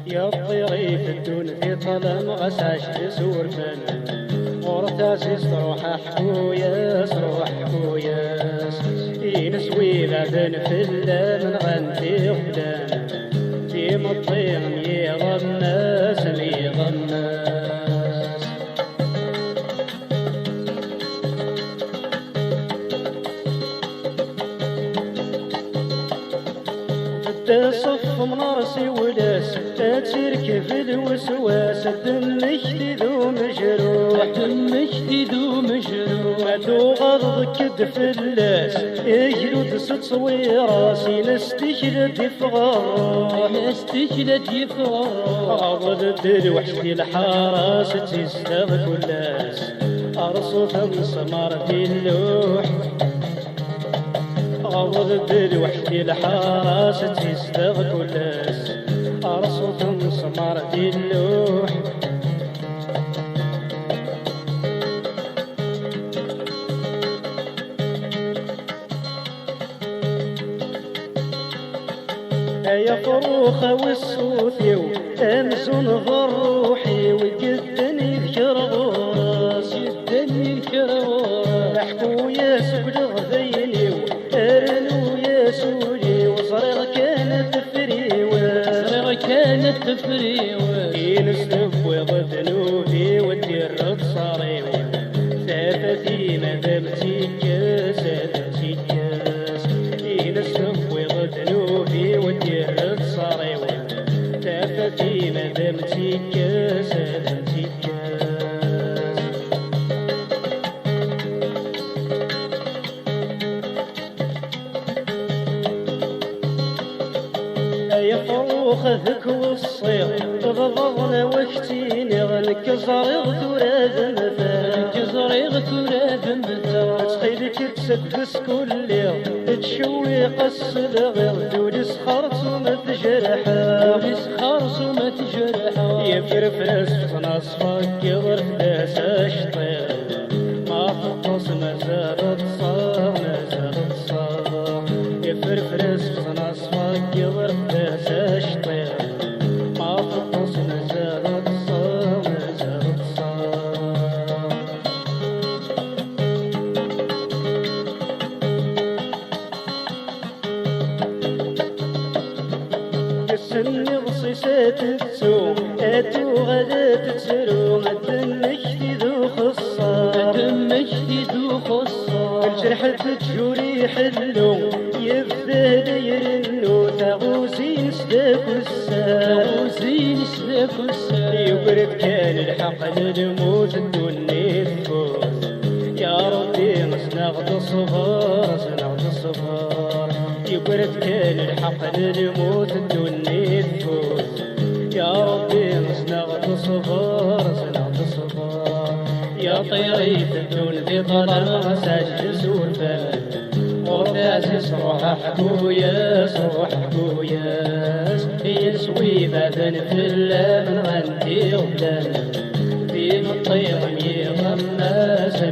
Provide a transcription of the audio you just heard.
يا الطيري في الدون في طلم غساش يسور فن ورتاسي صروح حكوياس روح حكوياس ينسوي ذابن في اللام من غنتي غبلان في مطيم يغماس يغماس تصف من راسي وداس تترك في الوسواس دمك تذو مجروح دمك تذو مجروح ما تغضك دفلاس يجلد تصويراسي نستجلد يفغر نستجلد يفغر عضد الدلوح في الحراس تستغ كلاس أرصف مسمار في اللوح عوض الدلوح في الحراس تستغ كلاس أرصف مسمار في اللوح يا فروخة والصوثي أمزون ضروحي وقدني ذكر غراس قدني ذكر غراس احكو يا سبل غذيني وارنو يا سولي وصرير كانت فريوة صرير كانت فريوة ينسلف وضد نوفي ودير صاريوة ثافتي مدام تيكاس تيكاس ينسلف وضد نوفي ودير صاريوة ثافتي مدام تيكاس تيكاس يا فروخ ذك والصيغ تضغضنا وكتيني غنكزريغ تراب مثال كزريغ تراب مثال تخيلك تسدس كل يوم تشوي قص الغير تولس خرص وما تجرحا تولس خرص وما تجرحا يا فرفرس تنصفك يضرب داس اشطير ما تقص ما زالت صار ما زالت صار يا فرفرس تنصفك يضرب داس اشطير ما تقص ما زالت صار ما زالت صار كسني غصيصات تسوم اتو غدا تتسرو دمك تذو خصار دمك تذو خصار الجرح تجوري حلو يفده ديرنو تغوزين سداك السار تغوزين سداك السار يورد كان الحق للموت الدنيا تفوز يا ربي نصنغ صغار صنغ صغار يورد كان الحق للموت الدنيا تفوز يا ربي نصنغ صغار صنغ صغار يا طيري في الدون ذي طلال غساج جسور فلت ورتاسي صروح حكوياس روح حكوياس يسوي باذن في اللام من غنتي غبلان في الطير يغماس